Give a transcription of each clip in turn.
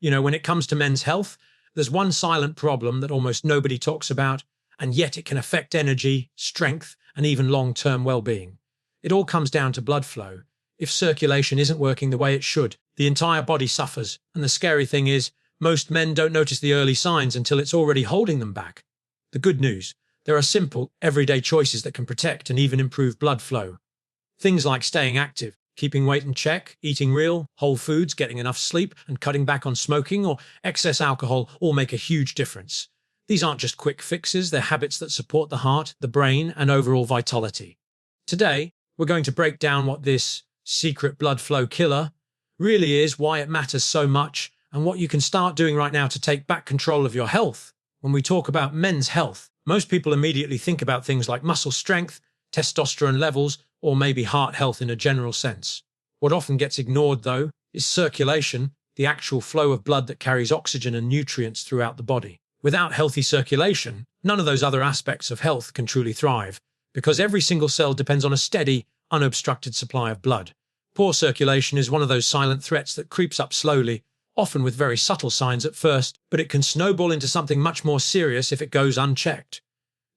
When it comes to men's health, there's one silent problem that almost nobody talks about, and yet it can affect energy, strength, and even long-term well-being. It all comes down to blood flow. If circulation isn't working the way it should, the entire body suffers, and the scary thing is, most men don't notice the early signs until it's already holding them back. The good news: there are simple, everyday choices that can protect and even improve blood flow. Things like staying active, keeping weight in check, eating real, whole foods, getting enough sleep, and cutting back on smoking or excess alcohol all make a huge difference. These aren't just quick fixes, they're habits that support the heart, the brain, and overall vitality. Today, we're going to break down what this secret blood flow killer really is, why it matters so much, and what you can start doing right now to take back control of your health. When we talk about men's health, most people immediately think about things like muscle strength, testosterone levels, or maybe heart health in a general sense. What often gets ignored, though, is circulation, the actual flow of blood that carries oxygen and nutrients throughout the body. Without healthy circulation, none of those other aspects of health can truly thrive, because every single cell depends on a steady, unobstructed supply of blood. Poor circulation is one of those silent threats that creeps up slowly, often with very subtle signs at first, but it can snowball into something much more serious if it goes unchecked.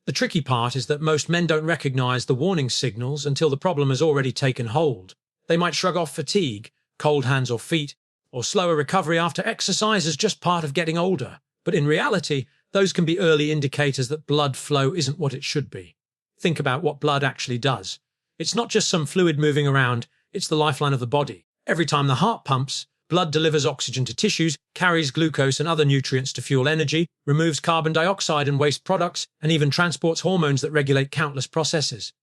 The tricky part is that most men don't recognize the warning signals until the problem has already taken hold. They might shrug off fatigue, cold hands or feet, or slower recovery after exercise as just part of getting older. But in reality, those can be early indicators that blood flow isn't what it should be. Think about what blood actually does. It's not just some fluid moving around, it's the lifeline of the body. Every time the heart pumps, blood delivers oxygen to tissues, carries glucose and other nutrients to fuel energy, removes carbon dioxide and waste products, and even transports hormones that regulate countless processes.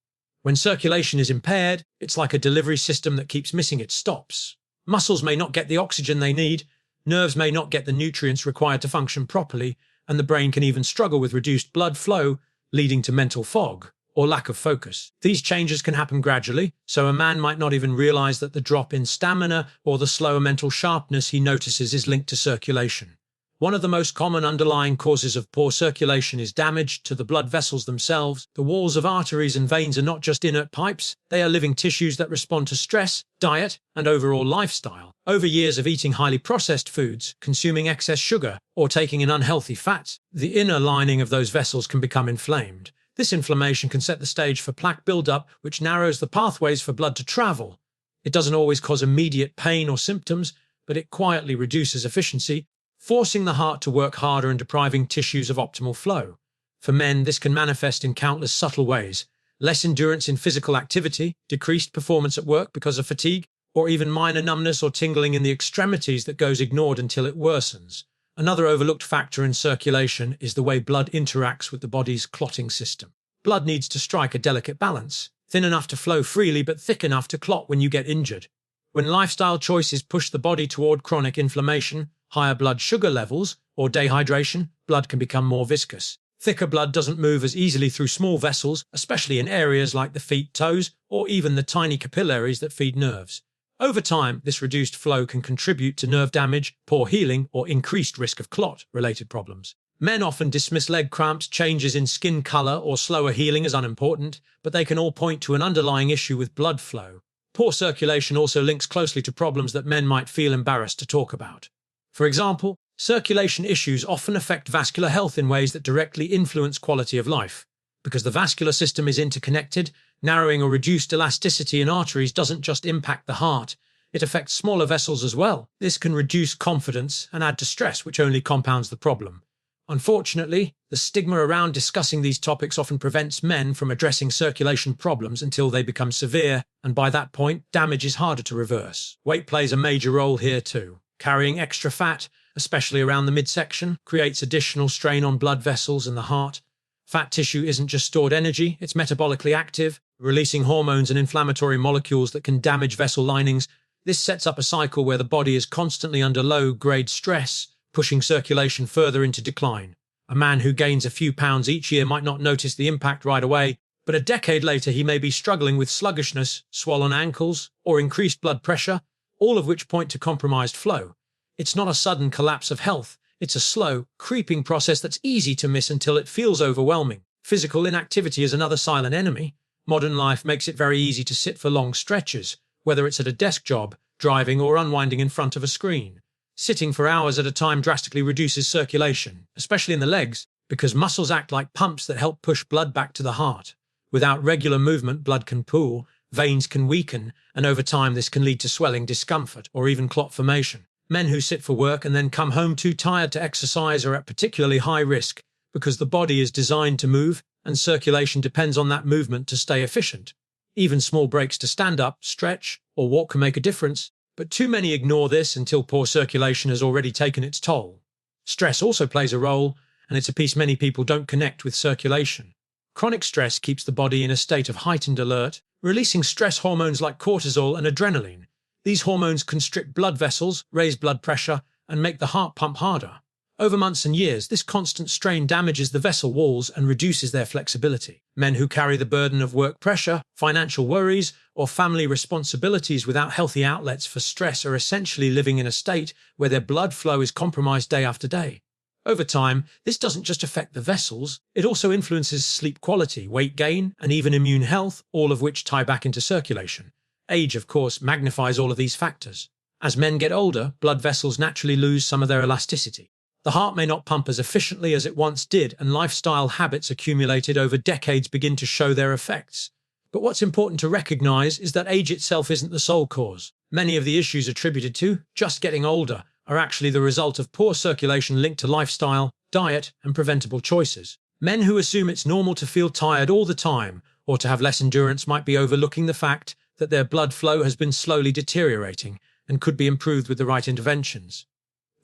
When circulation is impaired, it's like a delivery system that keeps missing its stops. Muscles may not get the oxygen they need, nerves may not get the nutrients required to function properly, and the brain can even struggle with reduced blood flow, leading to mental fog or lack of focus. These changes can happen gradually, so a man might not even realize that the drop in stamina or the slower mental sharpness he notices is linked to circulation. One of the most common underlying causes of poor circulation is damage to the blood vessels themselves. The walls of arteries and veins are not just inert pipes, they are living tissues that respond to stress, diet, and overall lifestyle. Over years of eating highly processed foods, consuming excess sugar, or taking in unhealthy fats, the inner lining of those vessels can become inflamed. This inflammation can set the stage for plaque buildup, which narrows the pathways for blood to travel. It doesn't always cause immediate pain or symptoms, but it quietly reduces efficiency, forcing the heart to work harder and depriving tissues of optimal flow. For men, this can manifest in countless subtle ways: less endurance in physical activity, decreased performance at work because of fatigue, or even minor numbness or tingling in the extremities that goes ignored until it worsens. Another overlooked factor in circulation is the way blood interacts with the body's clotting system. Blood needs to strike a delicate balance, thin enough to flow freely but thick enough to clot when you get injured. When lifestyle choices push the body toward chronic inflammation, higher blood sugar levels, or dehydration, blood can become more viscous. Thicker blood doesn't move as easily through small vessels, especially in areas like the feet, toes, or even the tiny capillaries that feed nerves. Over time, this reduced flow can contribute to nerve damage, poor healing, or increased risk of clot-related problems. Men often dismiss leg cramps, changes in skin color, or slower healing as unimportant, but they can all point to an underlying issue with blood flow. Poor circulation also links closely to problems that men might feel embarrassed to talk about. For example, circulation issues often affect vascular health in ways that directly influence quality of life. Because the vascular system is interconnected, narrowing or reduced elasticity in arteries doesn't just impact the heart, it affects smaller vessels as well. This can reduce confidence and add to stress, which only compounds the problem. Unfortunately, the stigma around discussing these topics often prevents men from addressing circulation problems until they become severe, and by that point, damage is harder to reverse. Weight plays a major role here too. Carrying extra fat, especially around the midsection, creates additional strain on blood vessels and the heart. Fat tissue isn't just stored energy, it's metabolically active, releasing hormones and inflammatory molecules that can damage vessel linings. This sets up a cycle where the body is constantly under low-grade stress, pushing circulation further into decline. A man who gains a few pounds each year might not notice the impact right away, but a decade later he may be struggling with sluggishness, swollen ankles, or increased blood pressure, all of which point to compromised flow. It's not a sudden collapse of health. It's a slow, creeping process that's easy to miss until it feels overwhelming. Physical inactivity is another silent enemy. Modern life makes it very easy to sit for long stretches, whether it's at a desk job, driving, or unwinding in front of a screen. Sitting for hours at a time drastically reduces circulation, especially in the legs, because muscles act like pumps that help push blood back to the heart. Without regular movement, blood can pool, veins can weaken, and over time this can lead to swelling, discomfort, or even clot formation. Men who sit for work and then come home too tired to exercise are at particularly high risk, because the body is designed to move, and circulation depends on that movement to stay efficient. Even small breaks to stand up, stretch, or walk can make a difference, but too many ignore this until poor circulation has already taken its toll. Stress also plays a role, and it's a piece many people don't connect with circulation. Chronic stress keeps the body in a state of heightened alert, releasing stress hormones like cortisol and adrenaline. These hormones constrict blood vessels, raise blood pressure, and make the heart pump harder. Over months and years, this constant strain damages the vessel walls and reduces their flexibility. Men who carry the burden of work pressure, financial worries, or family responsibilities without healthy outlets for stress are essentially living in a state where their blood flow is compromised day after day. Over time, this doesn't just affect the vessels, it also influences sleep quality, weight gain, and even immune health, all of which tie back into circulation. Age, of course, magnifies all of these factors. As men get older, blood vessels naturally lose some of their elasticity. The heart may not pump as efficiently as it once did, and lifestyle habits accumulated over decades begin to show their effects. But what's important to recognize is that age itself isn't the sole cause. Many of the issues attributed to just getting older are actually the result of poor circulation linked to lifestyle, diet, and preventable choices. Men who assume it's normal to feel tired all the time or to have less endurance might be overlooking the fact that their blood flow has been slowly deteriorating and could be improved with the right interventions.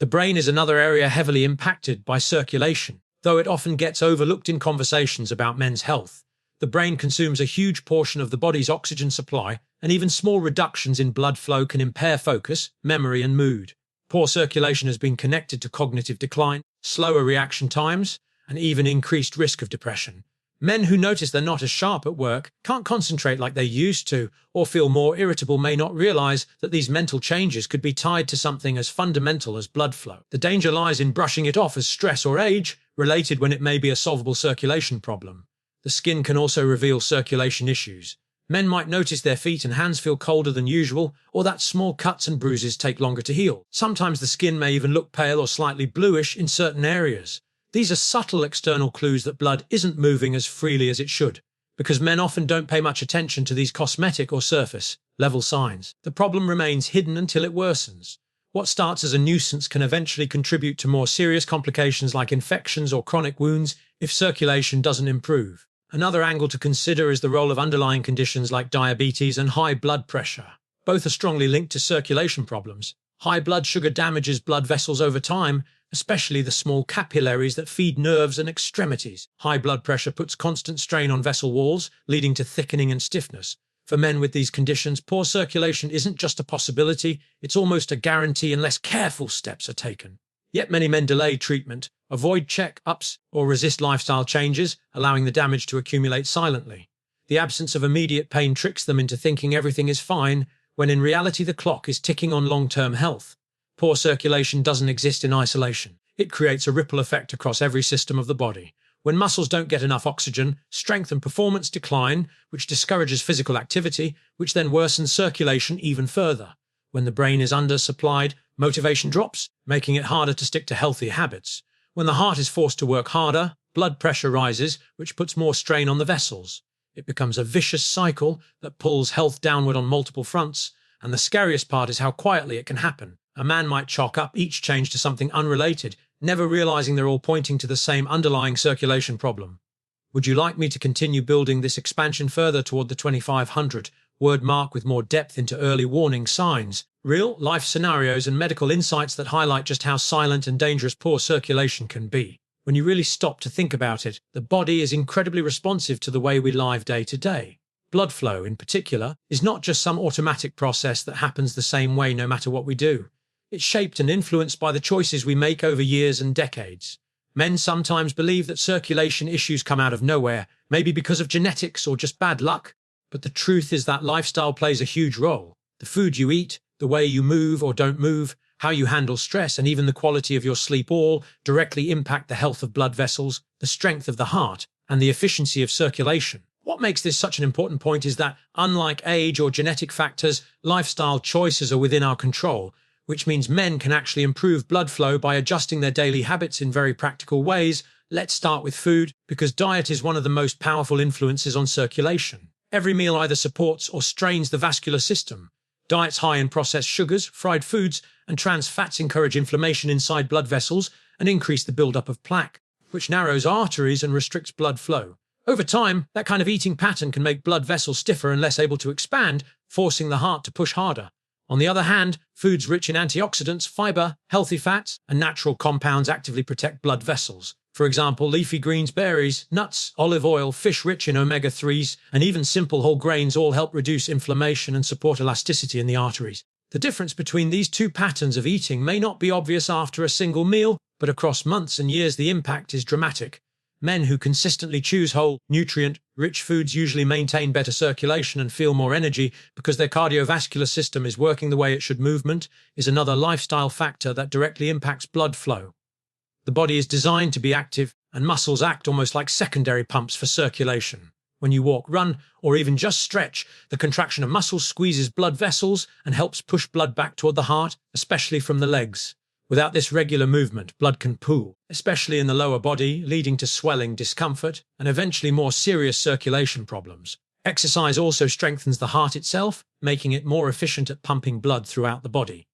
The brain is another area heavily impacted by circulation, though it often gets overlooked in conversations about men's health. The brain consumes a huge portion of the body's oxygen supply, and even small reductions in blood flow can impair focus, memory, and mood. Poor circulation has been connected to cognitive decline, slower reaction times, and even increased risk of depression. Men who notice they're not as sharp at work, can't concentrate like they used to, or feel more irritable may not realize that these mental changes could be tied to something as fundamental as blood flow. The danger lies in brushing it off as stress or age-related when it may be a solvable circulation problem. The skin can also reveal circulation issues. Men might notice their feet and hands feel colder than usual, or that small cuts and bruises take longer to heal. Sometimes the skin may even look pale or slightly bluish in certain areas. These are subtle external clues that blood isn't moving as freely as it should, because men often don't pay much attention to these cosmetic or surface-level signs. The problem remains hidden until it worsens. What starts as a nuisance can eventually contribute to more serious complications like infections or chronic wounds if circulation doesn't improve. Another angle to consider is the role of underlying conditions like diabetes and high blood pressure. Both are strongly linked to circulation problems. High blood sugar damages blood vessels over time, especially the small capillaries that feed nerves and extremities. High blood pressure puts constant strain on vessel walls, leading to thickening and stiffness. For men with these conditions, poor circulation isn't just a possibility, it's almost a guarantee unless careful steps are taken. Yet many men delay treatment, avoid check-ups, or resist lifestyle changes, allowing the damage to accumulate silently. The absence of immediate pain tricks them into thinking everything is fine, when in reality the clock is ticking on long-term health. Poor circulation doesn't exist in isolation. It creates a ripple effect across every system of the body. When muscles don't get enough oxygen, strength and performance decline, which discourages physical activity, which then worsens circulation even further. When the brain is undersupplied, motivation drops, making it harder to stick to healthy habits. When the heart is forced to work harder, blood pressure rises, which puts more strain on the vessels. It becomes a vicious cycle that pulls health downward on multiple fronts, and the scariest part is how quietly it can happen. A man might chalk up each change to something unrelated, never realizing they're all pointing to the same underlying circulation problem. Would you like me to continue building this expansion further toward the 2500-word mark with more depth into early warning signs, real-life scenarios, and medical insights that highlight just how silent and dangerous poor circulation can be? When you really stop to think about it, the body is incredibly responsive to the way we live day to day. Blood flow, in particular, is not just some automatic process that happens the same way no matter what we do. It's shaped and influenced by the choices we make over years and decades. Men sometimes believe that circulation issues come out of nowhere, maybe because of genetics or just bad luck. But the truth is that lifestyle plays a huge role. The food you eat, the way you move or don't move, how you handle stress, and even the quality of your sleep all directly impact the health of blood vessels, the strength of the heart, and the efficiency of circulation. What makes this such an important point is that, unlike age or genetic factors, lifestyle choices are within our control. which means men can actually improve blood flow by adjusting their daily habits in very practical ways. Let's start with food, because diet is one of the most powerful influences on circulation. Every meal either supports or strains the vascular system. Diets high in processed sugars, fried foods, and trans fats encourage inflammation inside blood vessels and increase the buildup of plaque, which narrows arteries and restricts blood flow. Over time, that kind of eating pattern can make blood vessels stiffer and less able to expand, forcing the heart to push harder. On the other hand, foods rich in antioxidants, fiber, healthy fats, and natural compounds actively protect blood vessels. For example, leafy greens, berries, nuts, olive oil, fish rich in omega-3s, and even simple whole grains all help reduce inflammation and support elasticity in the arteries. The difference between these two patterns of eating may not be obvious after a single meal, but across months and years the impact is dramatic. Men who consistently choose whole, nutrient-rich foods usually maintain better circulation and feel more energy because their cardiovascular system is working the way it should. Movement is another lifestyle factor that directly impacts blood flow. The body is designed to be active, and muscles act almost like secondary pumps for circulation. When you walk, run, or even just stretch, the contraction of muscles squeezes blood vessels and helps push blood back toward the heart, especially from the legs. Without this regular movement, blood can pool, especially in the lower body, leading to swelling, discomfort, and eventually more serious circulation problems. Exercise also strengthens the heart itself, making it more efficient at pumping blood throughout the body.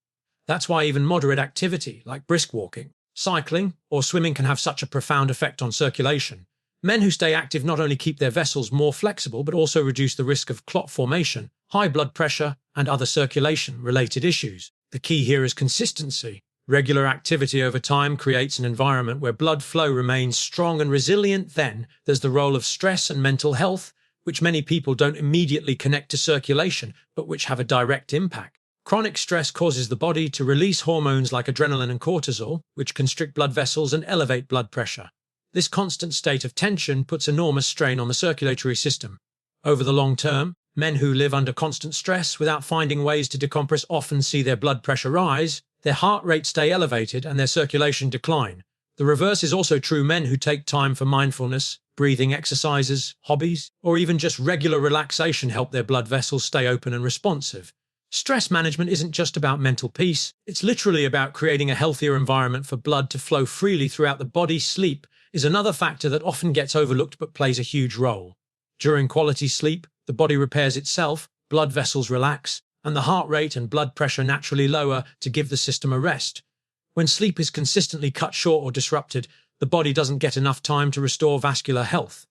That's why even moderate activity, like brisk walking, cycling, or swimming can have such a profound effect on circulation. Men who stay active not only keep their vessels more flexible, but also reduce the risk of clot formation, high blood pressure, and other circulation-related issues. The key here is consistency. Regular activity over time creates an environment where blood flow remains strong and resilient. Then there's the role of stress and mental health, which many people don't immediately connect to circulation, but which have a direct impact. Chronic stress causes the body to release hormones like adrenaline and cortisol, which constrict blood vessels and elevate blood pressure. This constant state of tension puts enormous strain on the circulatory system. Over the long term, men who live under constant stress without finding ways to decompress often see their blood pressure rise, their heart rate stay elevated, and their circulation decline. The reverse is also true. Men who take time for mindfulness, breathing exercises, hobbies, or even just regular relaxation help their blood vessels stay open and responsive. Stress management isn't just about mental peace, it's literally about creating a healthier environment for blood to flow freely throughout the body. Sleep is another factor that often gets overlooked but plays a huge role. During quality sleep, the body repairs itself, blood vessels relax, and the heart rate and blood pressure naturally lower to give the system a rest. When sleep is consistently cut short or disrupted, the body doesn't get enough time to restore vascular health.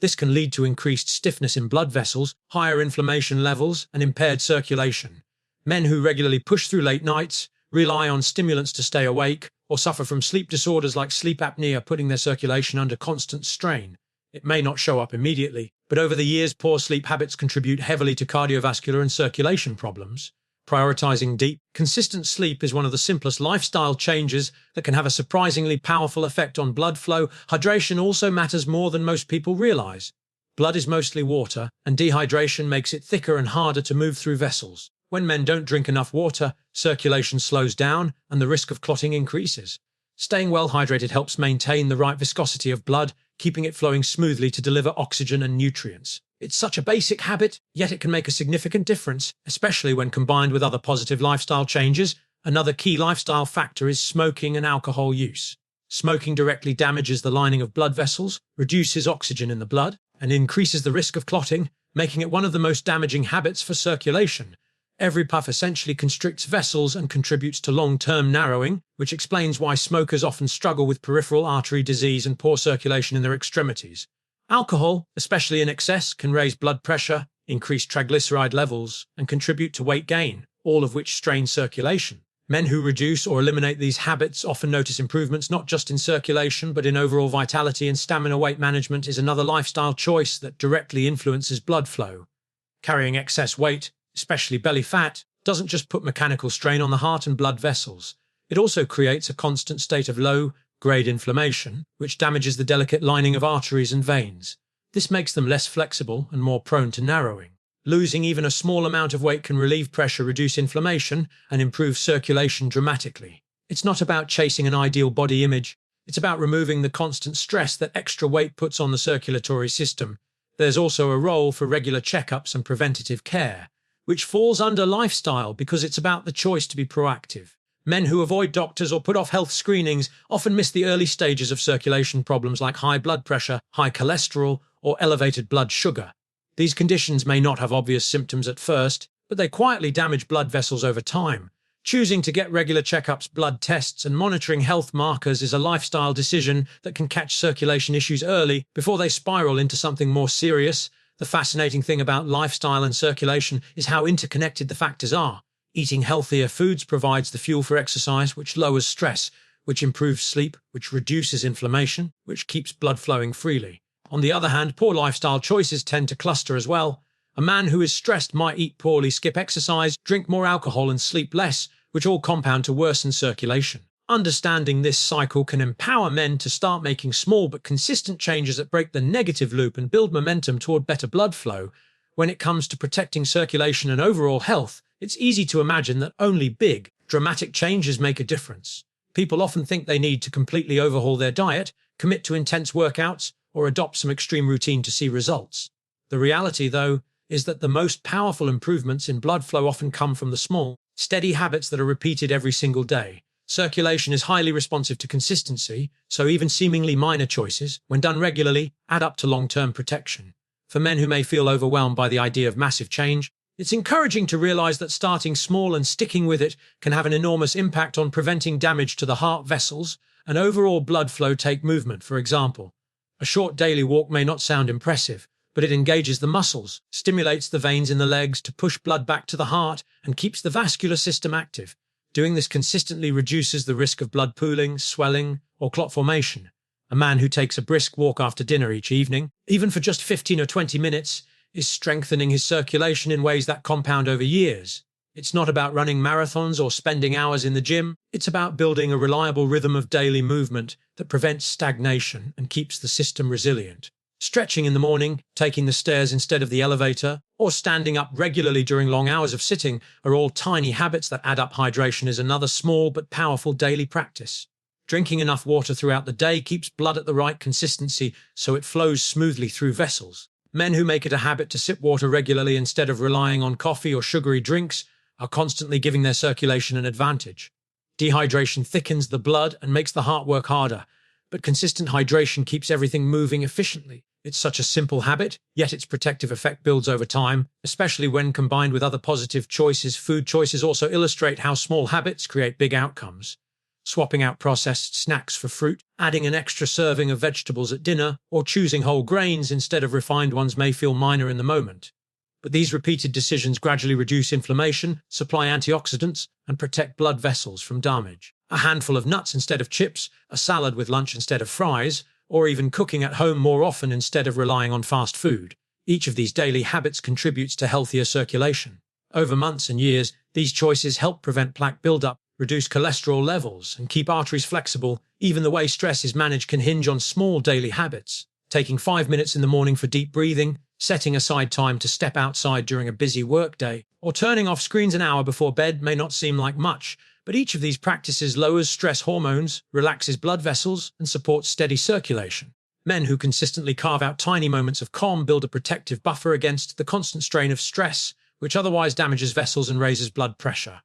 This can lead to increased stiffness in blood vessels, higher inflammation levels, and impaired circulation. Men who regularly push through late nights, rely on stimulants to stay awake, or suffer from sleep disorders like sleep apnea, putting their circulation under constant strain. It may not show up immediately, but over the years, poor sleep habits contribute heavily to cardiovascular and circulation problems. Prioritizing deep, consistent sleep is one of the simplest lifestyle changes that can have a surprisingly powerful effect on blood flow. Hydration also matters more than most people realize. Blood is mostly water, and dehydration makes it thicker and harder to move through vessels. When men don't drink enough water, circulation slows down and the risk of clotting increases. Staying well hydrated helps maintain the right viscosity of blood, keeping it flowing smoothly to deliver oxygen and nutrients. It's such a basic habit, yet it can make a significant difference, especially when combined with other positive lifestyle changes. Another key lifestyle factor is smoking and alcohol use. Smoking directly damages the lining of blood vessels, reduces oxygen in the blood, and increases the risk of clotting, making it one of the most damaging habits for circulation. Every puff essentially constricts vessels and contributes to long-term narrowing, which explains why smokers often struggle with peripheral artery disease and poor circulation in their extremities. Alcohol, especially in excess, can raise blood pressure, increase triglyceride levels, and contribute to weight gain, all of which strain circulation. Men who reduce or eliminate these habits often notice improvements not just in circulation but in overall vitality and stamina. Weight management is another lifestyle choice that directly influences blood flow. Carrying excess weight, especially belly fat, doesn't just put mechanical strain on the heart and blood vessels. It also creates a constant state of low-grade inflammation, which damages the delicate lining of arteries and veins. This makes them less flexible and more prone to narrowing. Losing even a small amount of weight can relieve pressure, reduce inflammation, and improve circulation dramatically. It's not about chasing an ideal body image. It's about removing the constant stress that extra weight puts on the circulatory system. There's also a role for regular checkups and preventative care. which falls under lifestyle because it's about the choice to be proactive. Men who avoid doctors or put off health screenings often miss the early stages of circulation problems like high blood pressure, high cholesterol, or elevated blood sugar. These conditions may not have obvious symptoms at first, but they quietly damage blood vessels over time. Choosing to get regular checkups, blood tests, and monitoring health markers is a lifestyle decision that can catch circulation issues early before they spiral into something more serious. The fascinating thing about lifestyle and circulation is how interconnected the factors are. Eating healthier foods provides the fuel for exercise, which lowers stress, which improves sleep, which reduces inflammation, which keeps blood flowing freely. On the other hand, poor lifestyle choices tend to cluster as well. A man who is stressed might eat poorly, skip exercise, drink more alcohol, and sleep less, which all compound to worsen circulation. Understanding this cycle can empower men to start making small but consistent changes that break the negative loop and build momentum toward better blood flow. When it comes to protecting circulation and overall health, it's easy to imagine that only big, dramatic changes make a difference. People often think they need to completely overhaul their diet, commit to intense workouts, or adopt some extreme routine to see results. The reality, though, is that the most powerful improvements in blood flow often come from the small, steady habits that are repeated every single day. Circulation is highly responsive to consistency, so even seemingly minor choices, when done regularly, add up to long-term protection. For men who may feel overwhelmed by the idea of massive change, it's encouraging to realize that starting small and sticking with it can have an enormous impact on preventing damage to the heart vessels and overall blood flow. Take movement, for example. A short daily walk may not sound impressive, but it engages the muscles, stimulates the veins in the legs to push blood back to the heart, and keeps the vascular system active. Doing this consistently reduces the risk of blood pooling, swelling, or clot formation. A man who takes a brisk walk after dinner each evening, even for just 15 or 20 minutes, is strengthening his circulation in ways that compound over years. It's not about running marathons or spending hours in the gym. It's about building a reliable rhythm of daily movement that prevents stagnation and keeps the system resilient. Stretching in the morning, taking the stairs instead of the elevator, or standing up regularly during long hours of sitting are all tiny habits that add up. Hydration is another small but powerful daily practice. Drinking enough water throughout the day keeps blood at the right consistency so it flows smoothly through vessels. Men who make it a habit to sip water regularly instead of relying on coffee or sugary drinks are constantly giving their circulation an advantage. Dehydration thickens the blood and makes the heart work harder, but consistent hydration keeps everything moving efficiently. It's such a simple habit, yet its protective effect builds over time, especially when combined with other positive choices. Food choices also illustrate how small habits create big outcomes. Swapping out processed snacks for fruit, adding an extra serving of vegetables at dinner, or choosing whole grains instead of refined ones may feel minor in the moment. But these repeated decisions gradually reduce inflammation, supply antioxidants, and protect blood vessels from damage. A handful of nuts instead of chips, a salad with lunch instead of fries, or even cooking at home more often instead of relying on fast food. Each of these daily habits contributes to healthier circulation. Over months and years, these choices help prevent plaque buildup, reduce cholesterol levels, and keep arteries flexible. Even the way stress is managed can hinge on small daily habits. Taking 5 minutes in the morning for deep breathing, setting aside time to step outside during a busy workday, or turning off screens an hour before bed may not seem like much, but each of these practices lowers stress hormones, relaxes blood vessels, and supports steady circulation. Men who consistently carve out tiny moments of calm build a protective buffer against the constant strain of stress, which otherwise damages vessels and raises blood pressure.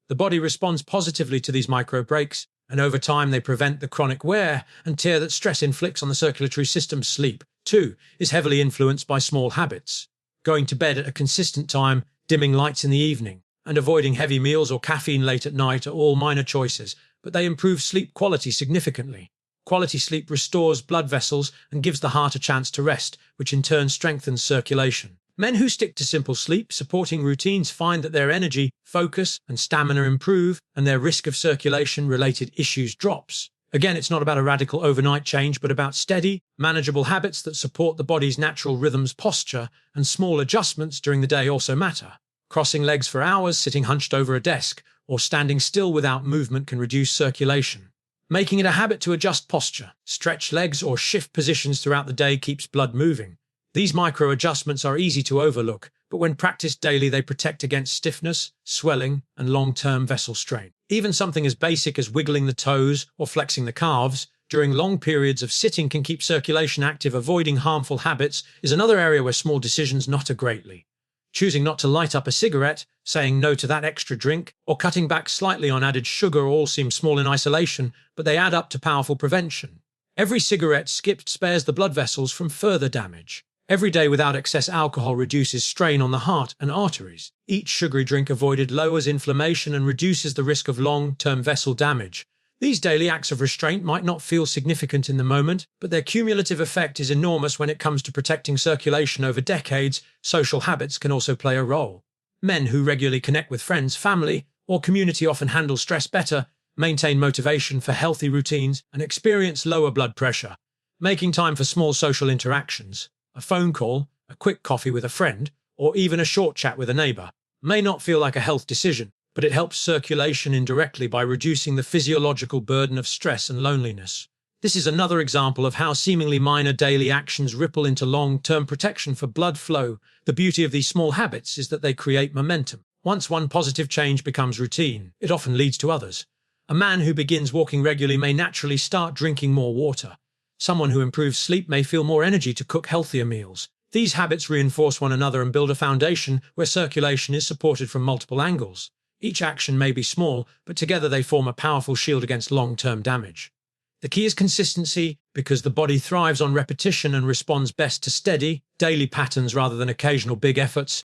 The body responds positively to these micro breaks, and over time they prevent the chronic wear and tear that stress inflicts on the circulatory system. Sleep, too, is heavily influenced by small habits. Going to bed at a consistent time, dimming lights in the evening, and avoiding heavy meals or caffeine late at night are all minor choices, but they improve sleep quality significantly. Quality sleep restores blood vessels and gives the heart a chance to rest, which in turn strengthens circulation. Men who stick to simple sleep-supporting routines find that their energy, focus, and stamina improve, and their risk of circulation-related issues drops. Again, it's not about a radical overnight change, but about steady, manageable habits that support the body's natural rhythms. Posture and small adjustments during the day also matter. Crossing legs for hours, sitting hunched over a desk, or standing still without movement can reduce circulation. Making it a habit to adjust posture, stretch legs, or shift positions throughout the day keeps blood moving. These micro-adjustments are easy to overlook, but when practiced daily they protect against stiffness, swelling, and long-term vessel strain. Even something as basic as wiggling the toes or flexing the calves during long periods of sitting can keep circulation active. Avoiding harmful habits is another area where small decisions matter greatly. Choosing not to light up a cigarette, saying no to that extra drink, or cutting back slightly on added sugar all seem small in isolation, but they add up to powerful prevention. Every cigarette skipped spares the blood vessels from further damage. Every day without excess alcohol reduces strain on the heart and arteries. Each sugary drink avoided lowers inflammation and reduces the risk of long-term vessel damage. These daily acts of restraint might not feel significant in the moment, but their cumulative effect is enormous when it comes to protecting circulation over decades. Social habits can also play a role. Men who regularly connect with friends, family, or community often handle stress better, maintain motivation for healthy routines, and experience lower blood pressure. Making time for small social interactions, a phone call, a quick coffee with a friend, or even a short chat with a neighbor, may not feel like a health decision, but it helps circulation indirectly by reducing the physiological burden of stress and loneliness. This is another example of how seemingly minor daily actions ripple into long-term protection for blood flow. The beauty of these small habits is that they create momentum. Once one positive change becomes routine, it often leads to others. A man who begins walking regularly may naturally start drinking more water. Someone who improves sleep may feel more energy to cook healthier meals. These habits reinforce one another and build a foundation where circulation is supported from multiple angles. Each action may be small, but together they form a powerful shield against long-term damage. The key is consistency, because the body thrives on repetition and responds best to steady, daily patterns rather than occasional big efforts.